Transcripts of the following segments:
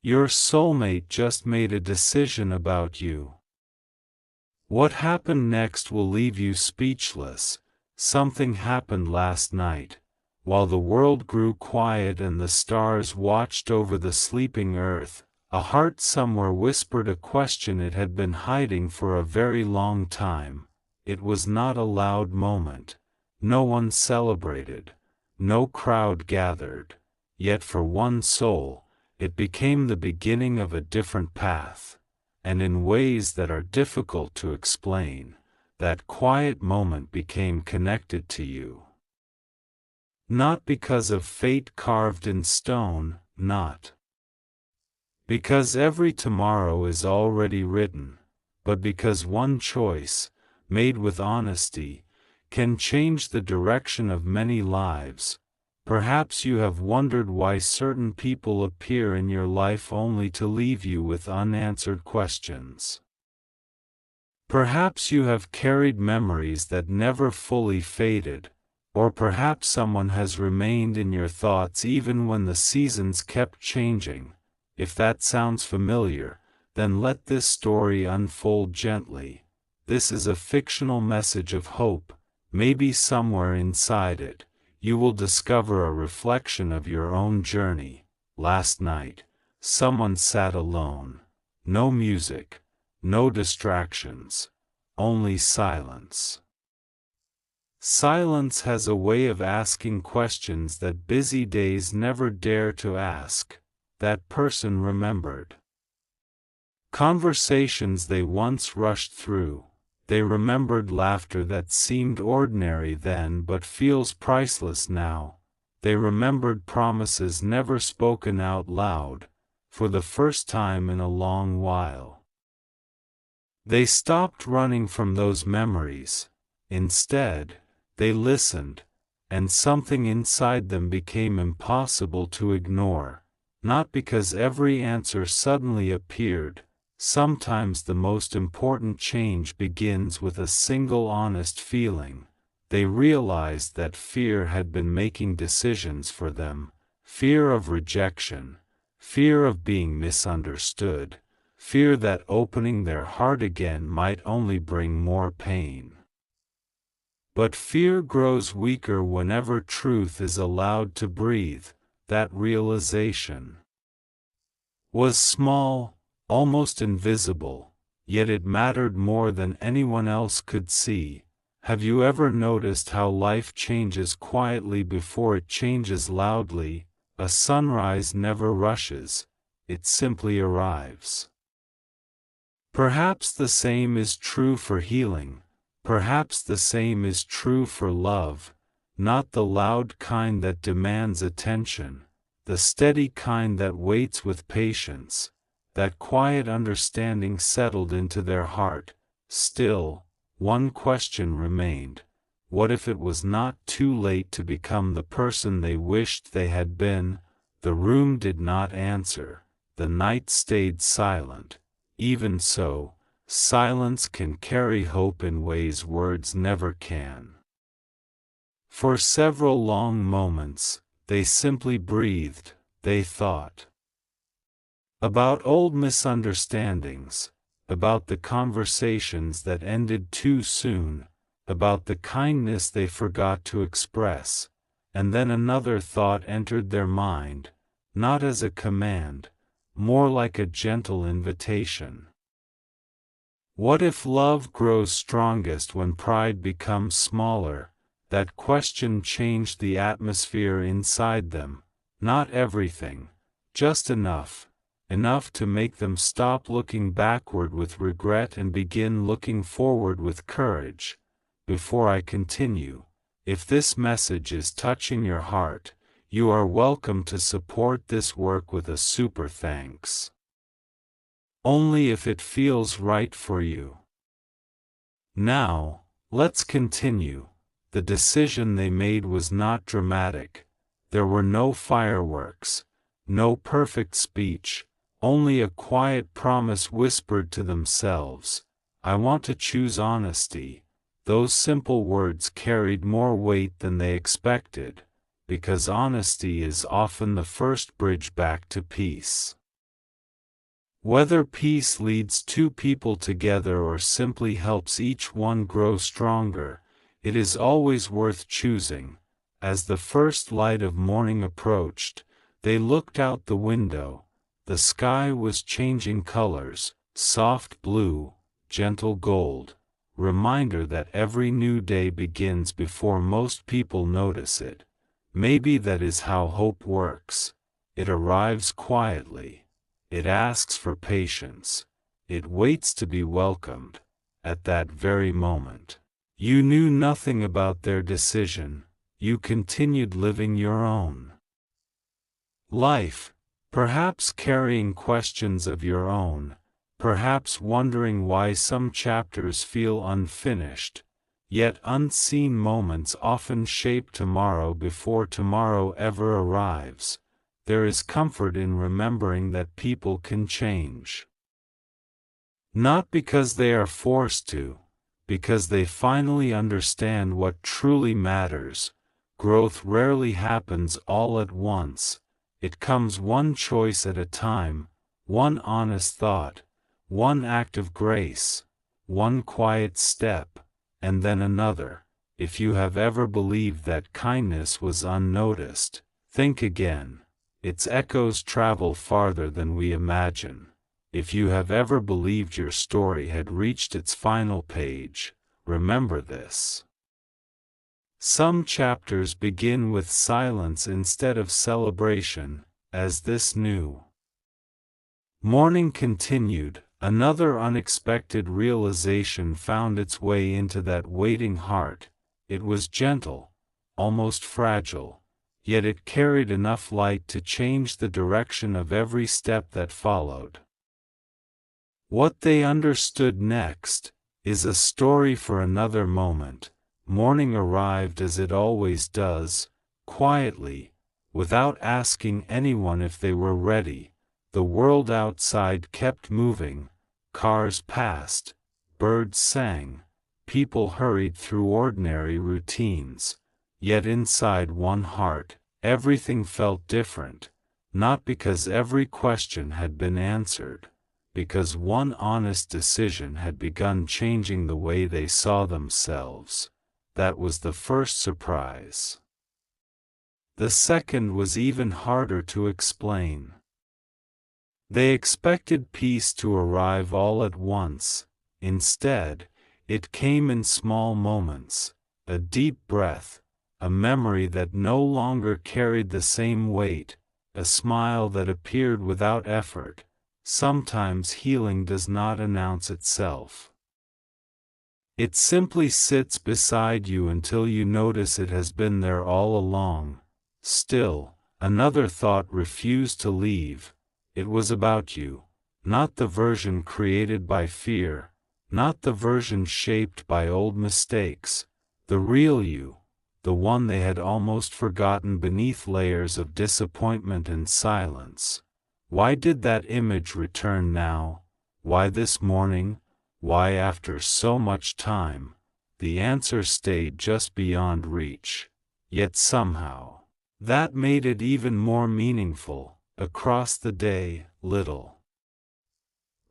Your soulmate just made a decision about you. What happened next will leave you speechless. Something happened last night, while the world grew quiet and the stars watched over the sleeping earth. A heart somewhere whispered a question it had been hiding for a very long time. It was not a loud moment. No one celebrated. No crowd gathered. Yet for one soul, it became the beginning of a different path. And in ways that are difficult to explain, that quiet moment became connected to you. Not because of fate carved in stone, not because every tomorrow is already written, but because one choice, made with honesty, can change the direction of many lives. Perhaps you have wondered why certain people appear in your life only to leave you with unanswered questions. Perhaps you have carried memories that never fully faded, or perhaps someone has remained in your thoughts even when the seasons kept changing. If that sounds familiar, then let this story unfold gently. This is a fictional message of hope. Maybe somewhere inside it, you will discover a reflection of your own journey. Last night, someone sat alone. No music, no distractions, only silence. Silence has a way of asking questions that busy days never dare to ask. That person remembered conversations they once rushed through. They remembered laughter that seemed ordinary then but feels priceless now. They remembered promises never spoken out loud, for the first time in a long while. They stopped running from those memories. Instead, they listened, and something inside them became impossible to ignore. Not because every answer suddenly appeared. Sometimes the most important change begins with a single honest feeling. They realized that fear had been making decisions for them. Fear of rejection, fear of being misunderstood, fear that opening their heart again might only bring more pain. But fear grows weaker whenever truth is allowed to breathe. That realization was small, almost invisible, yet it mattered more than anyone else could see. Have you ever noticed how life changes quietly before it changes loudly? A sunrise never rushes, it simply arrives. Perhaps the same is true for healing. Perhaps the same is true for love, not the loud kind that demands attention, the steady kind that waits with patience. That quiet understanding settled into their heart. Still, one question remained. What if it was not too late to become the person they wished they had been? The room did not answer. The night stayed silent. Even so, silence can carry hope in ways words never can. For several long moments, they simply breathed. They thought about old misunderstandings, about the conversations that ended too soon, about the kindness they forgot to express, and then another thought entered their mind, not as a command, more like a gentle invitation. What if love grows strongest when pride becomes smaller? That question changed the atmosphere inside them. Not everything, just enough. Enough to make them stop looking backward with regret and begin looking forward with courage. Before I continue, if this message is touching your heart, you are welcome to support this work with a super thanks. Only if it feels right for you. Now, let's continue. The decision they made was not dramatic. There were no fireworks, no perfect speech. Only a quiet promise whispered to themselves, I want to choose honesty. Those simple words carried more weight than they expected, because honesty is often the first bridge back to peace. Whether peace leads two people together or simply helps each one grow stronger, it is always worth choosing. As the first light of morning approached, they looked out the window. The sky was changing colors, soft blue, gentle gold, reminder that every new day begins before most people notice it. Maybe that is how hope works. It arrives quietly. It asks for patience. It waits to be welcomed. At that very moment, you knew nothing about their decision. You continued living your own life, perhaps carrying questions of your own, perhaps wondering why some chapters feel unfinished. Yet unseen moments often shape tomorrow before tomorrow ever arrives. There is comfort in remembering that people can change. Not because they are forced to, because they finally understand what truly matters. Growth rarely happens all at once. It comes one choice at a time, one honest thought, one act of grace, one quiet step, and then another. If you have ever believed that kindness was unnoticed, think again. Its echoes travel farther than we imagine. If you have ever believed your story had reached its final page, remember this. Some chapters begin with silence instead of celebration, as this new morning continued. Another unexpected realization found its way into that waiting heart. It was gentle, almost fragile. Yet it carried enough light to change the direction of every step that followed. What they understood next is a story for another moment. Morning arrived as it always does, quietly, without asking anyone if they were ready. The world outside kept moving. Cars passed, birds sang, people hurried through ordinary routines. Yet inside one heart, everything felt different, not because every question had been answered, because one honest decision had begun changing the way they saw themselves. That was the first surprise. The second was even harder to explain. They expected peace to arrive all at once. Instead, it came in small moments, a deep breath, a memory that no longer carried the same weight, a smile that appeared without effort. Sometimes healing does not announce itself. It simply sits beside you until you notice it has been there all along. Still, another thought refused to leave. It was about you, not the version created by fear, not the version shaped by old mistakes, the real you. The one they had almost forgotten beneath layers of disappointment and silence. Why did that image return now? Why this morning? Why after so much time? The answer stayed just beyond reach. Yet somehow, that made it even more meaningful. Across the day, little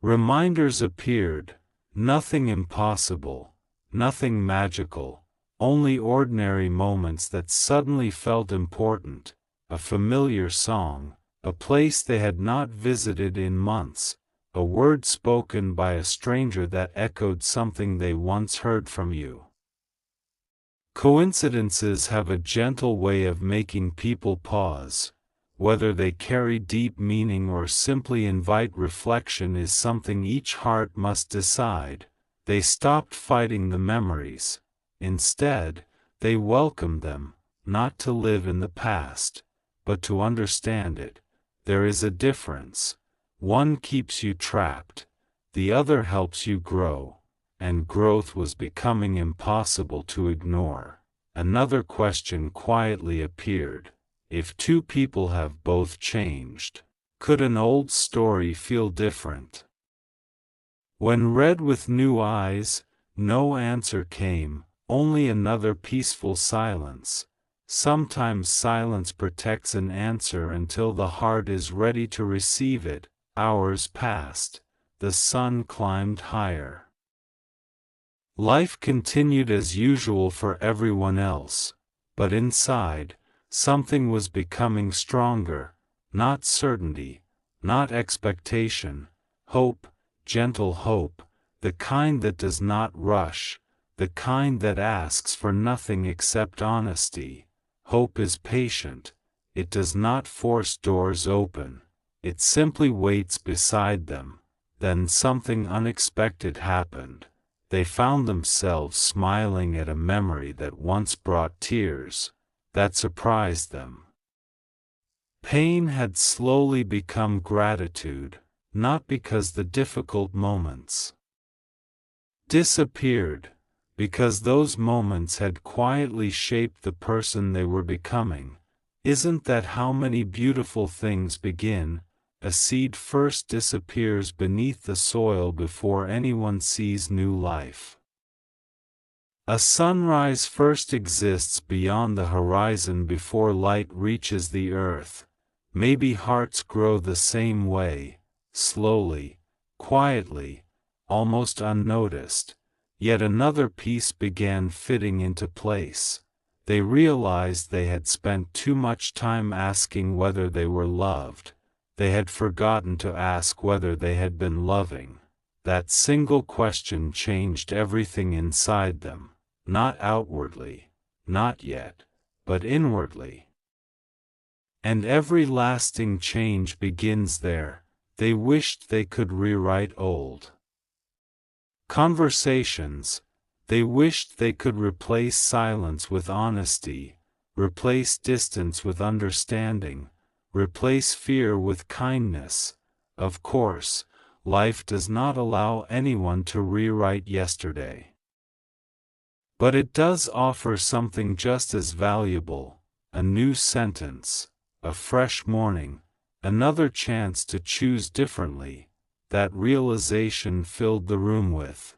reminders appeared. Nothing impossible, nothing magical. Only ordinary moments that suddenly felt important, a familiar song, a place they had not visited in months, a word spoken by a stranger that echoed something they once heard from you. Coincidences have a gentle way of making people pause. Whether they carry deep meaning or simply invite reflection is something each heart must decide. They stopped fighting the memories. Instead, they welcomed them, not to live in the past, but to understand it. There is a difference. One keeps you trapped, the other helps you grow, and growth was becoming impossible to ignore. Another question quietly appeared. If two people have both changed, could an old story feel different? When read with new eyes, no answer came. Only another peaceful silence. Sometimes silence protects an answer until the heart is ready to receive it. Hours passed. The sun climbed higher. Life continued as usual for everyone else, but inside, something was becoming stronger, not certainty, not expectation, hope, gentle hope, the kind that does not rush, the kind that asks for nothing except honesty. Hope is patient, it does not force doors open, it simply waits beside them. Then something unexpected happened. They found themselves smiling at a memory that once brought tears, that surprised them. Pain had slowly become gratitude, not because the difficult moments disappeared, because those moments had quietly shaped the person they were becoming. Isn't that how many beautiful things begin? A seed first disappears beneath the soil before anyone sees new life. A sunrise first exists beyond the horizon before light reaches the earth. Maybe hearts grow the same way, slowly, quietly, almost unnoticed. Yet another piece began fitting into place. They realized they had spent too much time asking whether they were loved. They had forgotten to ask whether they had been loving. That single question changed everything inside them, not outwardly, not yet, but inwardly. And every lasting change begins there. They wished they could rewrite old conversations. They wished they could replace silence with honesty, replace distance with understanding, replace fear with kindness. Of course, life does not allow anyone to rewrite yesterday. But it does offer something just as valuable, a new sentence, a fresh morning, another chance to choose differently. That realization filled the room with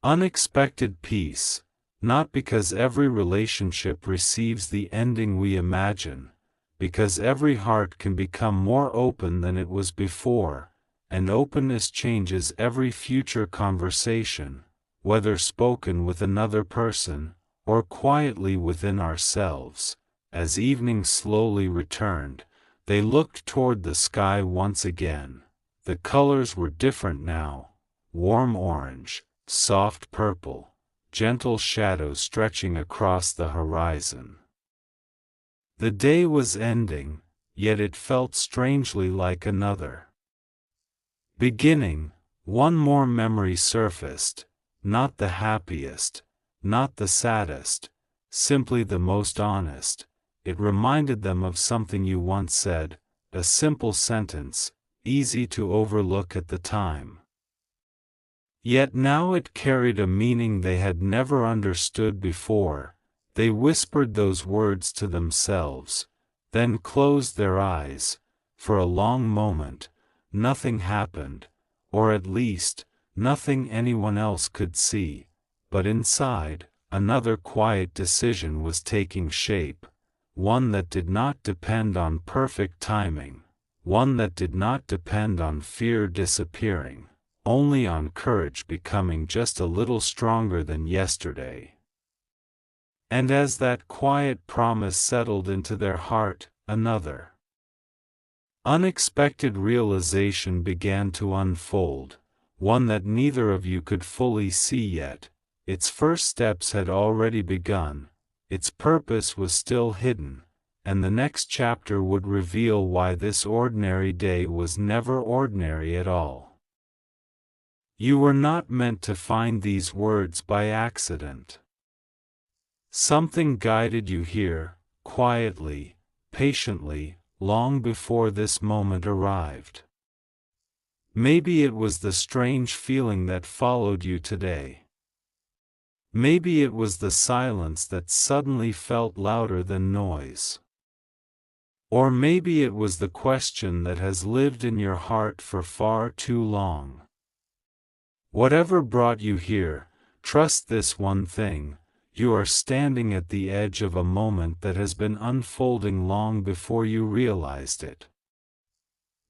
unexpected peace, not because every relationship receives the ending we imagine, because every heart can become more open than it was before, and openness changes every future conversation, whether spoken with another person, or quietly within ourselves. As evening slowly returned, they looked toward the sky once again. The colors were different now, warm orange, soft purple, gentle shadows stretching across the horizon. The day was ending, yet it felt strangely like another beginning. One more memory surfaced, not the happiest, not the saddest, simply the most honest. It reminded them of something you once said, a simple sentence, easy to overlook at the time. Yet now it carried a meaning they had never understood before. They whispered those words to themselves, then closed their eyes. For a long moment, nothing happened, or at least, nothing anyone else could see. But inside, another quiet decision was taking shape, one that did not depend on perfect timing, one that did not depend on fear disappearing, only on courage becoming just a little stronger than yesterday. And as that quiet promise settled into their heart, another unexpected realization began to unfold, one that neither of you could fully see yet. Its first steps had already begun, its purpose was still hidden, and the next chapter would reveal why this ordinary day was never ordinary at all. You were not meant to find these words by accident. Something guided you here, quietly, patiently, long before this moment arrived. Maybe it was the strange feeling that followed you today. Maybe it was the silence that suddenly felt louder than noise. Or maybe it was the question that has lived in your heart for far too long. Whatever brought you here, trust this one thing: you are standing at the edge of a moment that has been unfolding long before you realized it.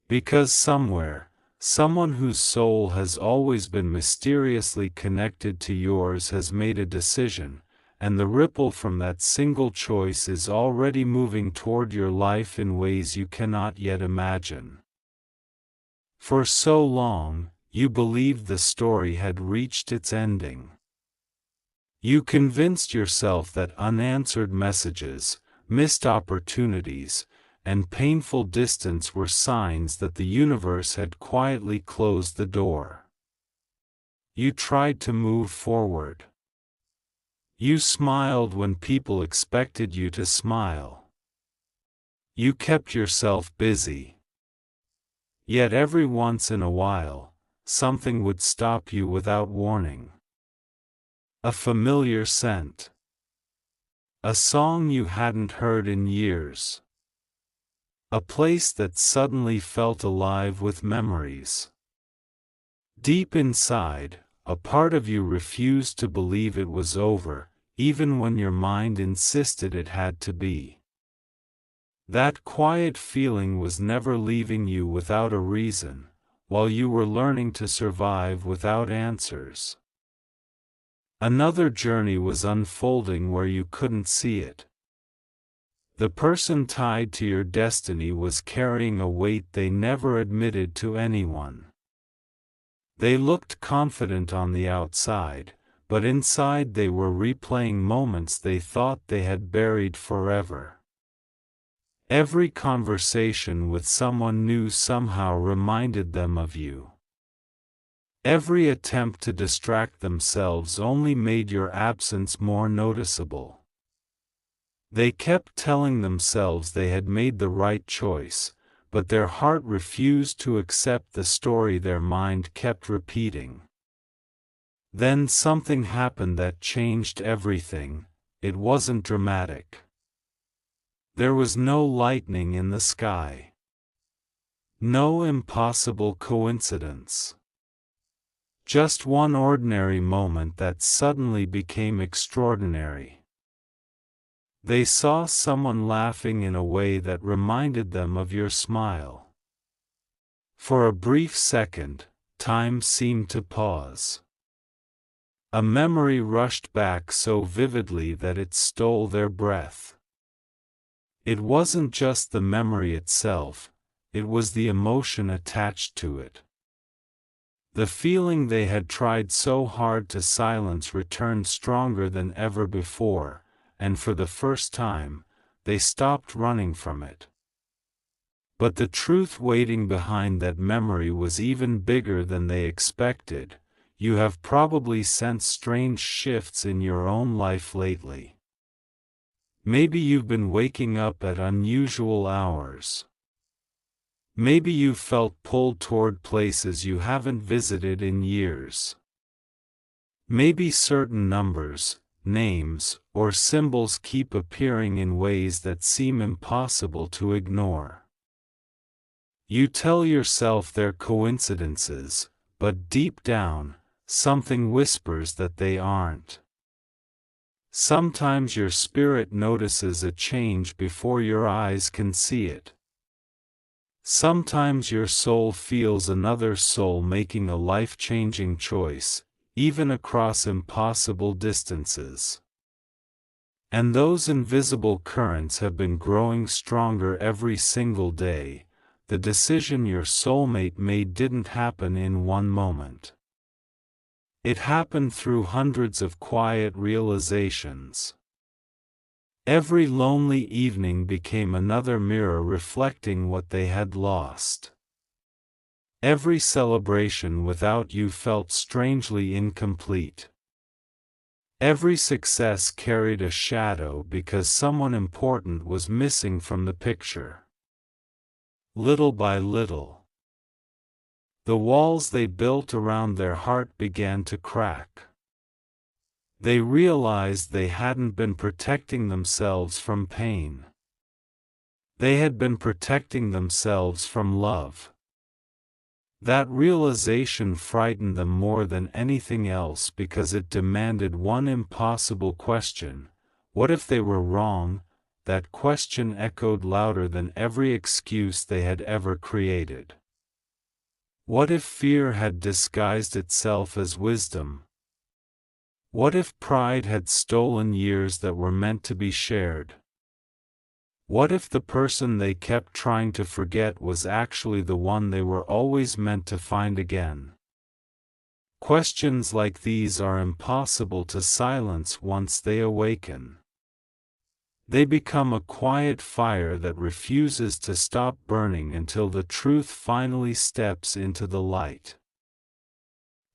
Because somewhere, someone whose soul has always been mysteriously connected to yours has made a decision, and the ripple from that single choice is already moving toward your life in ways you cannot yet imagine. For so long, you believed the story had reached its ending. You convinced yourself that unanswered messages, missed opportunities, and painful distance were signs that the universe had quietly closed the door. You tried to move forward. You smiled when people expected you to smile. You kept yourself busy. Yet every once in a while, something would stop you without warning. A familiar scent. A song you hadn't heard in years. A place that suddenly felt alive with memories. Deep inside, a part of you refused to believe it was over, even when your mind insisted it had to be. That quiet feeling was never leaving you without a reason, while you were learning to survive without answers. Another journey was unfolding where you couldn't see it. The person tied to your destiny was carrying a weight they never admitted to anyone. They looked confident on the outside, but inside they were replaying moments they thought they had buried forever. Every conversation with someone new somehow reminded them of you. Every attempt to distract themselves only made your absence more noticeable. They kept telling themselves they had made the right choice, but their heart refused to accept the story their mind kept repeating. Then something happened that changed everything. It wasn't dramatic. There was no lightning in the sky. No impossible coincidence. Just one ordinary moment that suddenly became extraordinary. They saw someone laughing in a way that reminded them of your smile. For a brief second, time seemed to pause. A memory rushed back so vividly that it stole their breath. It wasn't just the memory itself, it was the emotion attached to it. The feeling they had tried so hard to silence returned stronger than ever before, and for the first time, they stopped running from it. But the truth waiting behind that memory was even bigger than they expected. You have probably sensed strange shifts in your own life lately. Maybe you've been waking up at unusual hours. Maybe you've felt pulled toward places you haven't visited in years. Maybe certain numbers, names, or symbols keep appearing in ways that seem impossible to ignore. You tell yourself they're coincidences, but deep down, something whispers that they aren't. Sometimes your spirit notices a change before your eyes can see it. Sometimes your soul feels another soul making a life-changing choice, even across impossible distances. And those invisible currents have been growing stronger every single day. The decision your soulmate made didn't happen in one moment. It happened through hundreds of quiet realizations. Every lonely evening became another mirror reflecting what they had lost. Every celebration without you felt strangely incomplete. Every success carried a shadow because someone important was missing from the picture. Little by little, the walls they built around their heart began to crack. They realized they hadn't been protecting themselves from pain. They had been protecting themselves from love. That realization frightened them more than anything else because it demanded one impossible question: what if they were wrong? That question echoed louder than every excuse they had ever created. What if fear had disguised itself as wisdom? What if pride had stolen years that were meant to be shared? What if the person they kept trying to forget was actually the one they were always meant to find again? Questions like these are impossible to silence once they awaken. They become a quiet fire that refuses to stop burning until the truth finally steps into the light.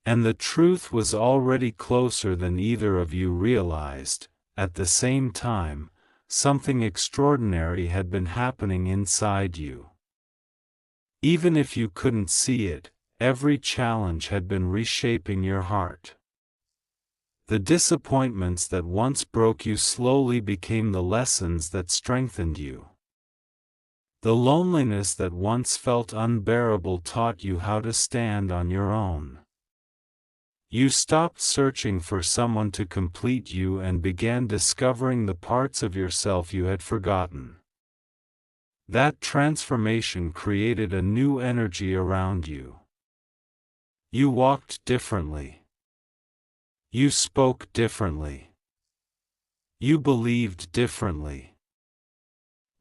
And the truth was already closer than either of you realized. At the same time, something extraordinary had been happening inside you. Even if you couldn't see it, every challenge had been reshaping your heart. The disappointments that once broke you slowly became the lessons that strengthened you. The loneliness that once felt unbearable taught you how to stand on your own. You stopped searching for someone to complete you and began discovering the parts of yourself you had forgotten. That transformation created a new energy around you. You walked differently. You spoke differently. You believed differently.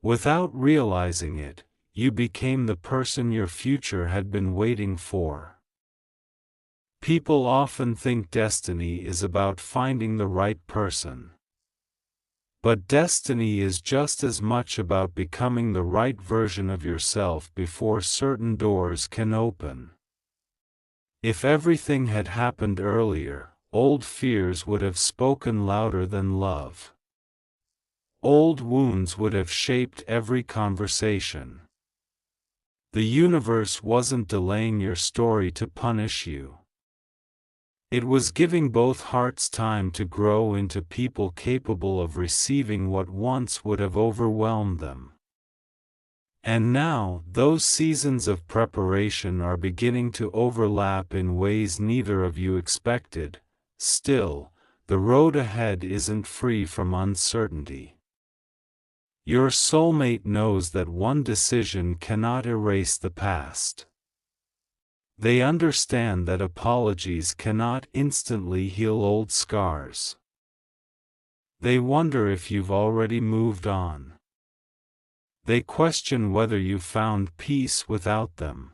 Without realizing it, you became the person your future had been waiting for. People often think destiny is about finding the right person. But destiny is just as much about becoming the right version of yourself before certain doors can open. If everything had happened earlier, old fears would have spoken louder than love. Old wounds would have shaped every conversation. The universe wasn't delaying your story to punish you. It was giving both hearts time to grow into people capable of receiving what once would have overwhelmed them. And now, those seasons of preparation are beginning to overlap in ways neither of you expected. Still, the road ahead isn't free from uncertainty. Your soulmate knows that one decision cannot erase the past. They understand that apologies cannot instantly heal old scars. They wonder if you've already moved on. They question whether you found peace without them.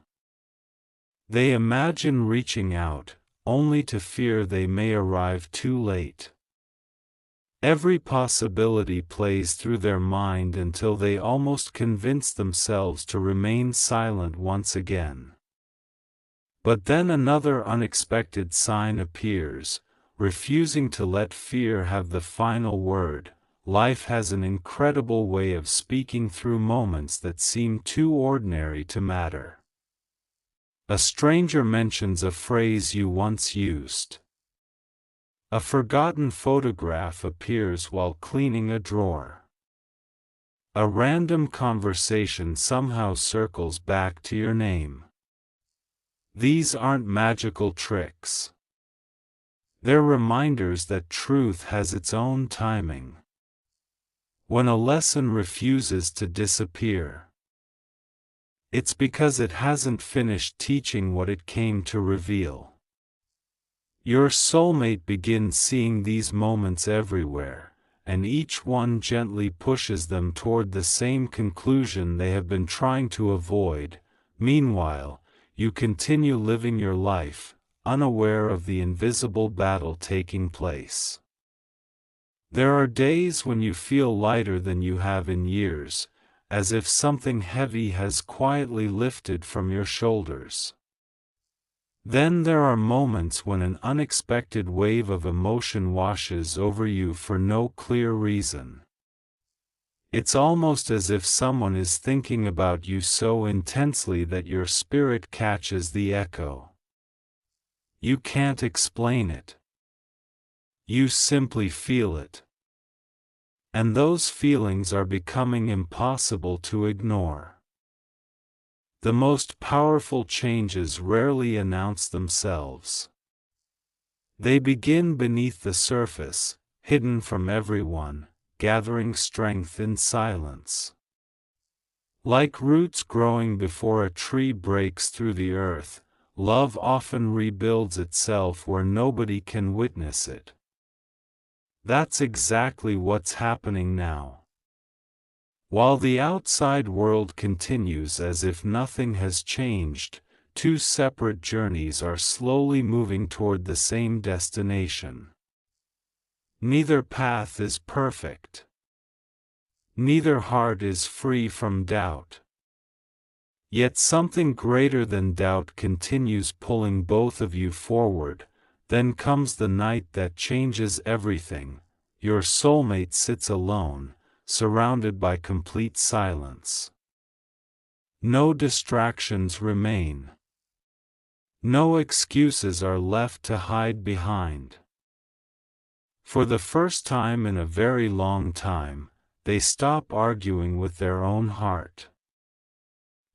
They imagine reaching out, only to fear they may arrive too late. Every possibility plays through their mind until they almost convince themselves to remain silent once again. But then another unexpected sign appears, refusing to let fear have the final word. Life has an incredible way of speaking through moments that seem too ordinary to matter. A stranger mentions a phrase you once used. A forgotten photograph appears while cleaning a drawer. A random conversation somehow circles back to your name. These aren't magical tricks. They're reminders that truth has its own timing. When a lesson refuses to disappear, it's because it hasn't finished teaching what it came to reveal. Your soulmate begins seeing these moments everywhere, and each one gently pushes them toward the same conclusion they have been trying to avoid. Meanwhile, you continue living your life, unaware of the invisible battle taking place. There are days when you feel lighter than you have in years, as if something heavy has quietly lifted from your shoulders. Then there are moments when an unexpected wave of emotion washes over you for no clear reason. It's almost as if someone is thinking about you so intensely that your spirit catches the echo. You can't explain it. You simply feel it. And those feelings are becoming impossible to ignore. The most powerful changes rarely announce themselves. They begin beneath the surface, hidden from everyone, gathering strength in silence. Like roots growing before a tree breaks through the earth, love often rebuilds itself where nobody can witness it. That's exactly what's happening now. While the outside world continues as if nothing has changed, two separate journeys are slowly moving toward the same destination. Neither path is perfect. Neither heart is free from doubt. Yet something greater than doubt continues pulling both of you forward. Then comes the night that changes everything. Your soulmate sits alone, surrounded by complete silence. No distractions remain. No excuses are left to hide behind. For the first time in a very long time, they stop arguing with their own heart.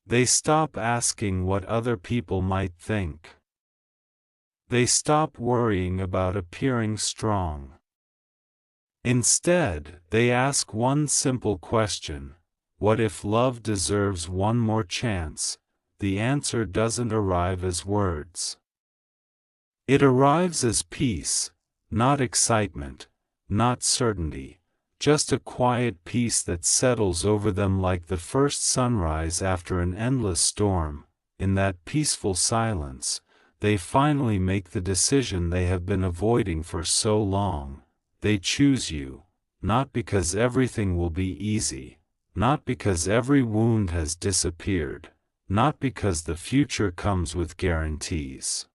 They stop asking what other people might think. They stop worrying about appearing strong. Instead, they ask one simple question: what if love deserves one more chance? The answer doesn't arrive as words. It arrives as peace, not excitement, not certainty, just a quiet peace that settles over them like the first sunrise after an endless storm. In that peaceful silence, they finally make the decision they have been avoiding for so long. They choose you, not because everything will be easy, not because every wound has disappeared, not because the future comes with guarantees.